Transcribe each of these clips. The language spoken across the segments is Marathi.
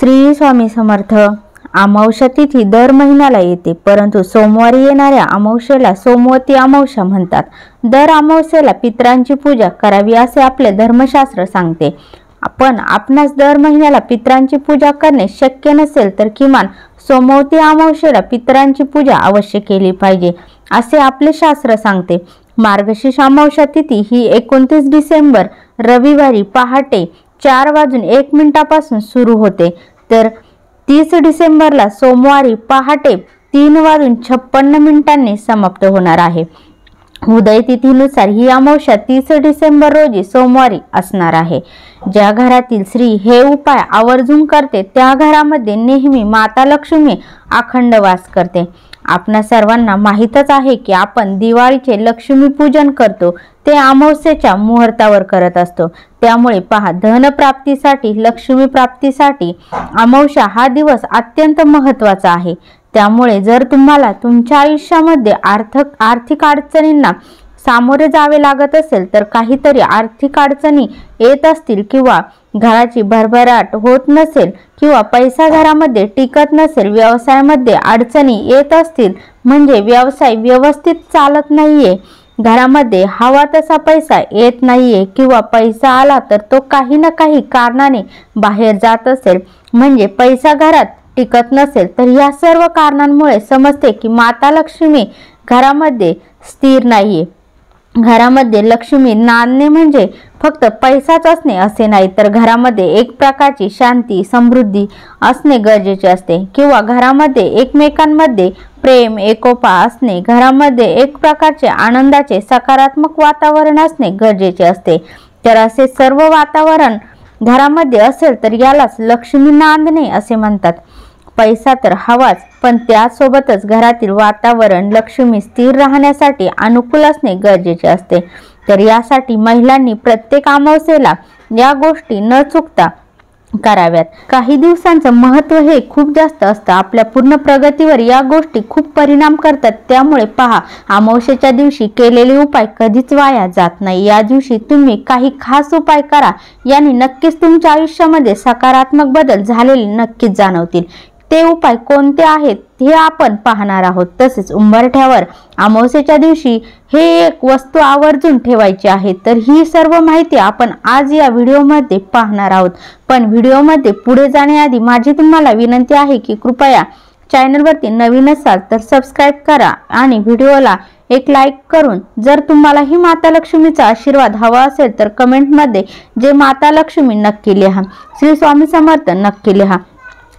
श्री स्वामी समर्थ। अमावस्या तिथी दर महिन्याला येते, परंतु सोमवारी येणाऱ्या अमावस्येला सोमवती अमावस्या म्हणतात। दर अमावस्येला पितरांची पूजा करावी असे आपले धर्मशास्त्र सांगते। पण आपणास दर महिन्याला पितरांची पूजा करणे शक्य नसेल तर किमान सोमवती अमावस्येला पितरांची पूजा अवश्य केली पाहिजे असे आपले शास्त्र सांगते। मार्गशीर्ष अमावस्या तिथी ही 29 डिसेंबर रविवारी पहाटे 4:01 पासून सुरू होते, तर 30 डिसेंबरला सोमवारी पहाटे 3:56 समाप्त होणार आहे। उदय तिथीनुसार ही अमावस्या 30 डिसेंबर रोजी सोमवारी असणार आहे। ज्या घरातील स्त्री हे उपाय आवर्जून करते त्या घरामध्ये नेहमी माता लक्ष्मी अखंड वास करते। आपणा सर्वांना माहीतच आहे की आपण दिवाळीचे लक्ष्मी पूजन करतो ते अमावस्येच्या मुहूर्तावर करत असतो। त्यामुळे पहा, धन प्राप्तीसाठी लक्ष्मी प्राप्तीसाठी अमावस्या हा दिवस अत्यंत महत्त्वाचा आहे। त्यामुळे जर तुम्हाला तुमच्या आयुष्यामध्ये आर्थिक अडचणींना सामोरे जावे लागत असेल, तर काहीतरी आर्थिक अडचणी येत असतील किंवा घराची भरभराट होत नसेल किंवा पैसा घरामध्ये टिकत नसेल, व्यवसायामध्ये अडचणी येत असतील म्हणजे व्यवसाय व्यवस्थित चालत नाहीये, घरामध्ये हवा तसा पैसा येत नाहीये किंवा पैसा आला तर तो काही ना काही कारणाने बाहेर जात असेल म्हणजे पैसा घरात टिकत नसेल, तर या सर्व कारणांमुळे समजते की माता लक्ष्मी घरामध्ये स्थिर नाहीये। घरामध्ये लक्ष्मी नांदणे म्हणजे फक्त पैसाच असणे असे नाही, तर घरामध्ये एक प्रकारची शांती समृद्धी असणे गरजेचे असते किंवा घरामध्ये एकमेकांमध्ये प्रेम एकोपा असणे, घरामध्ये एक प्रकारचे आनंदाचे सकारात्मक वातावरण असणे गरजेचे असते। तर असे सर्व वातावरण घरामध्ये असेल तर यालाच लक्ष्मी नांदणे असे म्हणतात। पैसा तर हवाच, पण त्यासोबतच घरातील वातावरण लक्ष्मी स्थिर राहण्यासाठी अनुकूल असणे गरजेचे असते। तर यासाठी महिलांनी प्रत्येक अमावस्येला या गोष्टी न चुकता कराव्यात। काही दिवसांचं महत्त्व हे खूप जास्त असतं, आपल्या पूर्ण प्रगतीवर या गोष्टी खूप परिणाम करतात। त्यामुळे पहा, अमावस्येच्या दिवशी केलेले उपाय कधीच वाया जात नाही। या दिवशी तुम्ही काही खास उपाय करा, याने नक्कीच तुमच्या आयुष्यामध्ये सकारात्मक बदल झालेले नक्कीच जाणवतील। ते उपाय कोणते आहेत हे आपण पाहणार आहोत। तसेच उंबरठ्यावर अमावस्येच्या दिवशी हे एक वस्तू आवर्जून ठेवायची आहे, तर ही सर्व माहिती आपण आज या व्हिडिओमध्ये पाहणार आहोत। पण व्हिडिओमध्ये पुढे जाण्याआधी माझी तुम्हाला विनंती आहे की कृपया चॅनलवरती नवीन असाल तर सबस्क्राईब करा आणि व्हिडिओला एक लाईक करून, जर तुम्हाला ही माता लक्ष्मीचा आशीर्वाद हवा असेल तर कमेंटमध्ये जय माता लक्ष्मी नक्की लिहा, श्री स्वामी समर्थ नक्की लिहा।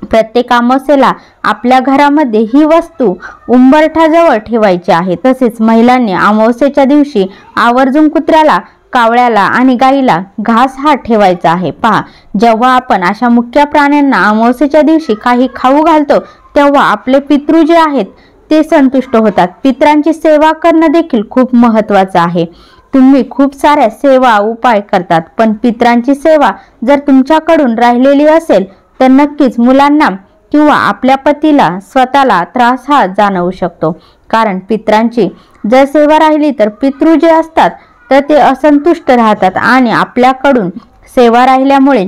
प्रत्येक अमावस्येला आपल्या घरामध्ये ही वस्तू उंबरठ्याजवळ ठेवायची आहे। तसेच महिलांनी अमावस्येच्या दिवशी आवर्जून कुत्र्याला, कावळ्याला आणि गाईला घास हा ठेवायचा आहे। पहा, जेव्हा आपण अशा मुख्य प्राण्यांना अमावस्येच्या दिवशी काही खाऊ घालतो तेव्हा आपले पितृ जे आहेत ते संतुष्ट होतात। पितरांची सेवा करणं देखील खूप महत्त्वाचं आहे। तुम्ही खूप साऱ्या सेवा उपाय करतात, पण पितरांची सेवा जर तुमच्याकडून राहिलेली असेल तर नक्कीच मुलांना किंवा आपल्या पतीला स्वतःला त्रास हा जाणवू शकतो। कारण पितरांची जर सेवा राहिली तर पितृ जे असतात तर ते असंतुष्ट राहतात आणि आपल्याकडून सेवा राहिल्यामुळे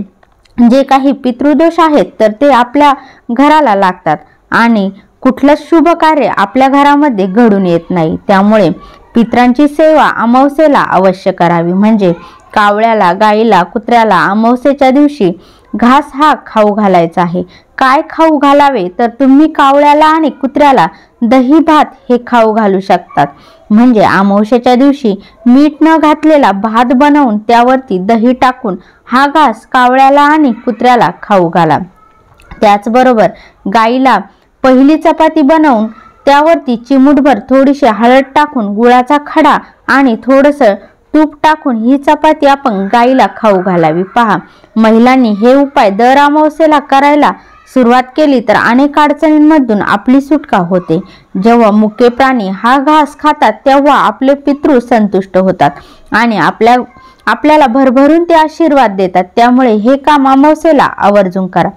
जे काही पितृदोष आहेत तर ते आपल्या घराला लागतात आणि कुठलं शुभ कार्य आपल्या घरामध्ये घडून येत नाही। त्यामुळे पितरांची सेवा अमावस्येला अवश्य करावी। म्हणजे कावळ्याला, गाईला, कुत्र्याला अमावस्येच्या दिवशी घास हा खाऊ घालायचा आहे। काय खाऊ घालावे तर तुम्ही कावळ्याला आणि कुत्र्याला दही भात हे खाऊ घालू शकतात। म्हणजे अमावस्येच्या दिवशी मीठ न घातलेला भात बनवून त्यावरती दही टाकून हा घास कावळ्याला आणि कुत्र्याला खाऊ घाला। त्याचबरोबर गाईला पहिली चपाती बनवून त्यावरती चिमूटभर थोडीशी हळद टाकून गुळाचा खडा आणि थोडंसं तूप टाकून ही चपाती आपण गाईला खाऊ घालावी। पहा, महिलांनी हे उपाय दर अमावस्येला करायला सुरुवात केली तर अनेक अडचणींमधून आपली सुटका होते। जेव्हा मुके प्राणी हा घास खातात तेव्हा आपले पितृ संतुष्ट होतात आणि आपल्याला भरभरून ते आशीर्वाद देतात। त्यामुळे हे काम अमावस्येला आवर्जून करा।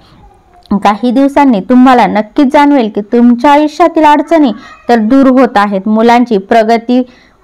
काही दिवसांनी तुम्हाला नक्कीच जाणवेल की तुमच्या आयुष्यातील अडचणी तर दूर होत आहेत, मुलांची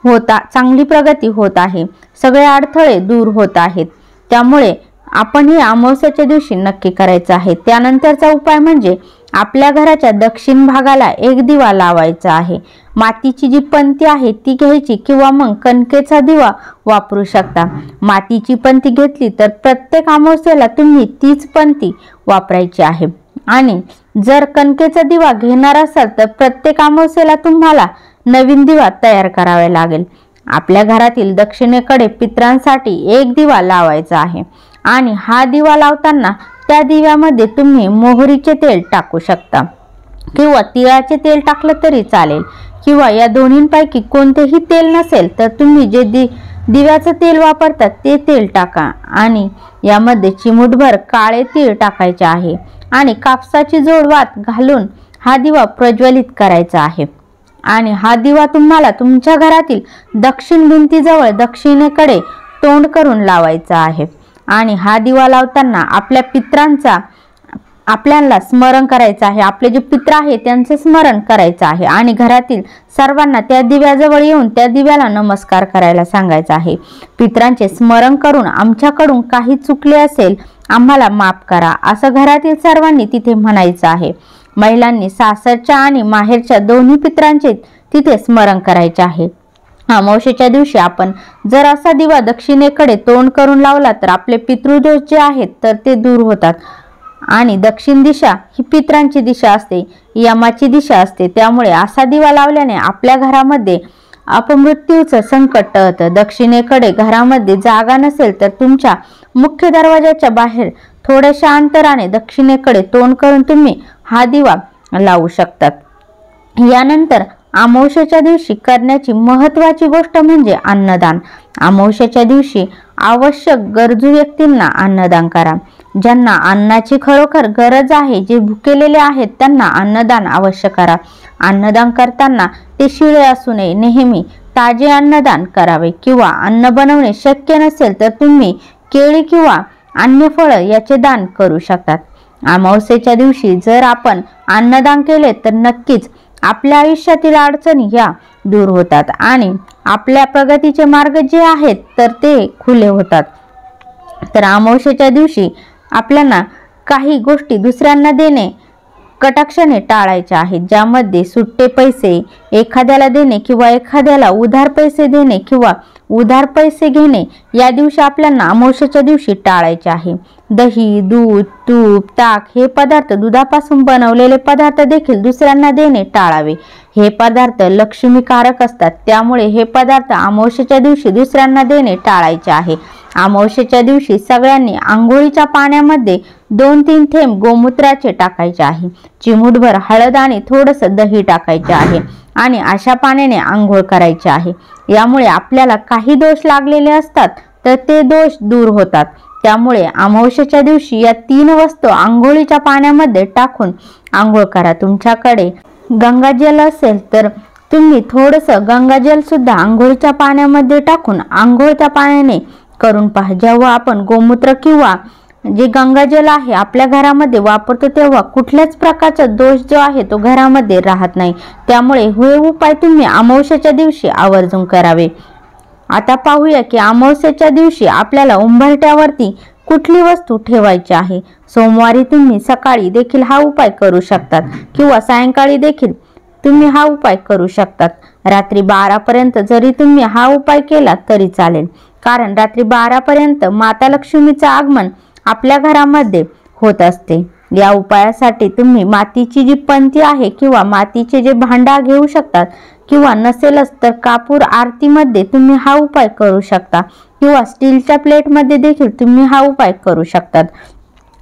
चांगली प्रगती होत आहे, सगळे अडथळे दूर होत आहेत। त्यामुळे आपण हे अमावस्येच्या दिवशी नक्की करायचं आहे। त्यानंतरचा उपाय म्हणजे आपल्या घराच्या दक्षिण भागाला एक दिवा लावायचा आहे। मातीची जी पंती आहे ती घ्यायची किंवा मग कणकेचा दिवा वापरू शकता। मातीची पंती घेतली तर प्रत्येक अमावस्येला तुम्ही तीच पंती वापरायची आहे। आणि जर कणकेचा दिवा घेणार असाल तर प्रत्येक अमावस्येला तुम्हाला नवीन दिवा तयार करावा लागेल। आपल्या घरातील दक्षिणेकडे पितरांसाठी एक दिवा लावायचा आहे आणि हा दिवा लावताना त्या दिव्यामध्ये तुम्ही मोहरीचे तेल टाकू शकता किंवा तिळाचे तेल टाकलं तरी चालेल, किंवा या दोन्हींपैकी कोणतेही तेल नसेल तर तुम्ही जे दिव्याचं तेल वापरतात ते तेल टाका आणि यामध्ये चिमूटभर काळे तीळ टाकायचे आहे आणि कापसाची जोड वात घालून हा दिवा प्रज्वलित करायचा आहे। आणि हा दिवा तुम्हाला तुमच्या घरातील दक्षिण भिंतीजवळ दक्षिणेकडे तोंड करून लावायचा आहे। आणि हा दिवा लावताना आपल्या पितरांचा आपल्याला स्मरण करायचं आहे। आपले जे पित्र आहे त्यांचे स्मरण करायचं आहे आणि घरातील सर्वांना त्या दिव्याजवळ येऊन त्या दिव्याला नमस्कार करायला सांगायचं आहे। पितरांचे स्मरण करून आमच्याकडून काही चुकले असेल आम्हाला माफ करा असं घरातील सर्वांनी तिथे म्हणायचं आहे। महिलांनी सासरच्या आणि माहेरच्या दोन्ही पितरांचे तिथे स्मरण करायचे आहे। अमावस्येच्या दिवशी आपण जर असा दिवा दक्षिणेकडे तोंड करून लावला तर आपले पितृदोष जे आहेत तर ते दूर होतात। आणि दक्षिण दिशा ही पितरांची दिशा असते, यमाची दिशा असते, त्यामुळे असा दिवा लावल्याने आपल्या घरामध्ये अपमृत्यूचं संकट टळतं। दक्षिणेकडे घरामध्ये जागा नसेल तर तुमच्या मुख्य दरवाजाच्या बाहेर थोड्याशा अंतराने दक्षिणेकडे तोंड करून तुम्ही हा दिवा लावू शकतात। यानंतर अमावस्येच्या दिवशी करण्याची महत्त्वाची गोष्ट म्हणजे अन्नदान। अमावस्येच्या दिवशी आवश्यक गरजू व्यक्तींना अन्नदान करा। ज्यांना अन्नाची खरोखर गरज आहे, जे भुकेलेले आहेत त्यांना अन्नदान अवश्य करा। अन्नदान करताना ते शिळे असू नये, नेहमी ताजे अन्नदान करावे। किंवा अन्न बनवणे शक्य नसेल तर तुम्ही केळी किंवा अन्य फळं याचे दान करू शकतात। अमावस्येच्या दिवशी जर आपण अन्नदान केले तर नक्कीच आपल्या आयुष्यातील अडचणी ह्या दूर होतात आणि आपल्या प्रगतीचे मार्ग जे आहेत तर ते खुले होतात। तर अमावस्येच्या दिवशी आपल्याला काही गोष्टी दुसऱ्यांना देणे कटाक्षाने टाळायचे आहेत, ज्यामध्ये सुट्टे पैसे एखाद्याला देणे किंवा एखाद्याला उधार पैसे देणे किंवा उधार पैसे घेणे या दिवशी आपल्याला अमावस्येच्या दिवशी टाळायचे आहे। दही, दूध, तूप, ताक हे पदार्थ, दुधापासून बनवलेले पदार्थ देखील दुसऱ्यांना देणे टाळावे। हे पदार्थ लक्ष्मीकारक असतात, त्यामुळे हे पदार्थ अमावस्येच्या दिवशी दुसऱ्यांना देणे टाळायचे आहे। अमावस्येच्या दिवशी सगळ्यांनी आंघोळीच्या पाण्यामध्ये 2-3 थेंब गोमूत्राचे टाकायचे आहे। चिमूटभर हळद आणि थोडंसं दही टाकायचे आहे आणि अशा पाण्याने आंघोळ करायची आहे। यामुळे आपल्याला काही दोष लागलेले असतात तर ते दोष दूर होतात। त्यामुळे अमावस्येच्या दिवशी या 3 वस्तू आंघोळीच्या पाण्यामध्ये टाकून आंघोळ करा। तुमच्याकडे गंगाजल असेल तर तुम्ही थोडंसं गंगाजल सुद्धा आंघोळीच्या पाण्यामध्ये टाकून आंघोळ त्या पाण्याने करून पहा। जेव्हा आपण गोमूत्र किंवा जे गंगाजल आहे आपल्या घरामध्ये वापरतो तेव्हा कुठल्याच प्रकारचा दोष जो आहे तो घरामध्ये राहत नाही। त्यामुळे हे उपाय तुम्ही अमावस्येच्या दिवशी आवर्जून करावे। आता पाहूया की अमावस्येच्या दिवशी आपल्याला उंबरठ्यावरती कुठली वस्तू ठेवायची आहे। सोमवारी तुम्ही सकाळी देखील हा उपाय करू शकतात किंवा सायंकाळी देखील तुम्ही हा उपाय करू शकतात। रात्री 12 पर्यंत जरी तुम्ही हा उपाय केला तरी चालेल, कारण रात्री 12 पर्यंत माता लक्ष्मीचं आगमन आपल्या घरामध्ये होत असते। या उपायासाठी तुम्ही मातीची जी पंती आहे किंवा मातीचे जे भांडा घेऊ शकतात, किंवा नसेलच तर कापूर आरतीमध्ये तुम्ही हा उपाय करू शकता, किंवा स्टीलच्या प्लेटमध्ये देखील तुम्ही हा उपाय करू शकतात।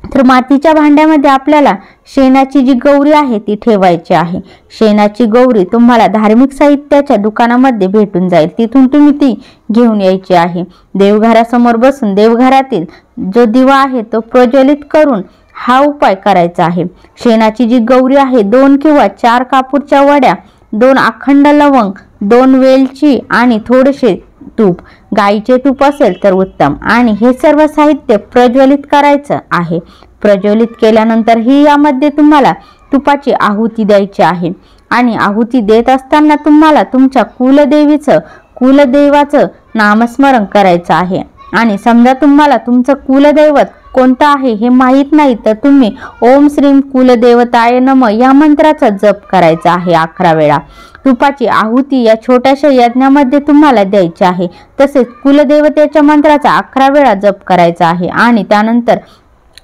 तर मातीच्या भांड्यामध्ये आपल्याला शेणाची जी गौरी आहे ती ठेवायची आहे। शेणाची गौरी तुम्हाला धार्मिक साहित्याच्या दुकानामध्ये भेटून जाईल, तिथून तुम्ही ती घेऊन यायची आहे। देवघरासमोर बसून देवघरातील जो दिवा आहे तो प्रज्वलित करून हा उपाय करायचा आहे। शेणाची जी गौरी आहे 2 किंवा 4 कापूरच्या वड्या, 2 अखंड लवंग, 2 वेलची आणि थोडेसे तूप, गाईचे तूप असेल तर उत्तम, आणि हे सर्व साहित्य प्रज्वलित करायचं आहे। प्रज्वलित केल्यानंतर ही यामध्ये तुम्हाला तुपाची आहुती द्यायची आहे आणि आहुती देत असताना तुम्हाला तुमच्या कुलदेवाचं नामस्मरण करायचं आहे आणि समजा तुम्हाला तुमचं कुलदैवत कोणतं आहे हे माहीत नाही तर तुम्ही ओम श्रीम कुलदेवताय नमः या मंत्राचा जप करायचा आहे 11 वेळा। तुपाची आहुती या छोट्याशा यज्ञामध्ये तुम्हाला द्यायची आहे। तसेच कुलदेवतेच्या मंत्राचा 11 वेळा जप करायचा आहे आणि त्यानंतर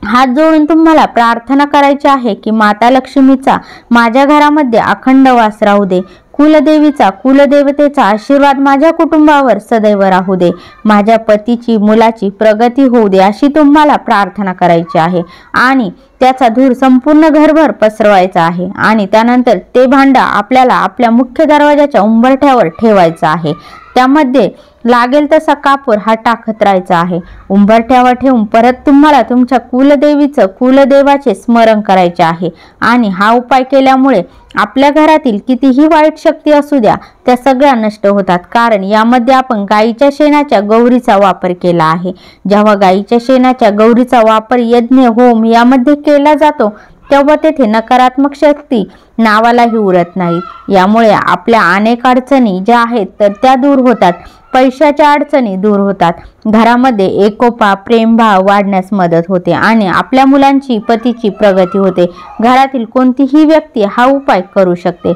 हात जोडून तुम्हाला प्रार्थना करायची आहे की माता लक्ष्मीचा माझ्या घरामध्ये अखंड वास राहू दे, कुलदेवीचा कुलदेवतेचा आशीर्वाद माझ्या कुटुंबावर सदैव राहू दे, माझ्या पतीची मुलाची प्रगती होऊ दे अशी तुम्हाला प्रार्थना करायची आहे आणि त्याचा धूर संपूर्ण घरभर पसरवायचा आहे आणि त्यानंतर ते भांड आपल्याला आपल्या मुख्य दरवाजाच्या उंबरठ्यावर ठेवायचं आहे। त्यामध्ये लागेल तसा कापूर हा टाकत राहायचा आहे। उंबरठ्यावर ठेवून परत तुम्हाला तुमच्या कुलदेवीचं कुलदेवाचे स्मरण करायचे आहे आणि हा उपाय केल्यामुळे आपल्या घरातील कितीही वाईट शक्ती असू द्या त्या सगळ्या नष्ट होतात। कारण यामध्ये आपण गाईच्या शेणाच्या गौरीचा वापर केला आहे। जेव्हा गाईच्या शेणाच्या गौरीचा वापर यज्ञ होम यामध्ये केला जातो तेव्हा तेथे नकारात्मक शक्ती नावालाही उरत नाहीत। यामुळे आपल्या अनेक अडचणी ज्या आहेत तर त्या दूर होतात, पैशाच्या अडचणी दूर होतात, घरामध्ये एकोपा प्रेमभाव वाढण्यास मदत होते आणि आपल्या मुलांची पतीची प्रगती होते। घरातील कोणतीही व्यक्ती हा उपाय करू शकते।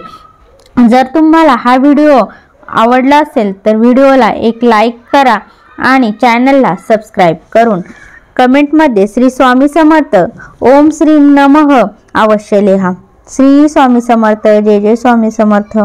जर तुम्हाला हा व्हिडिओ आवडला असेल तर व्हिडिओला एक लाईक करा आणि चॅनलला सबस्क्राईब करून कमेंटमध्ये श्री स्वामी समर्थ ओम श्री नमः अवश्य लिहा। श्री स्वामी समर्थ, जय जय स्वामी समर्थ।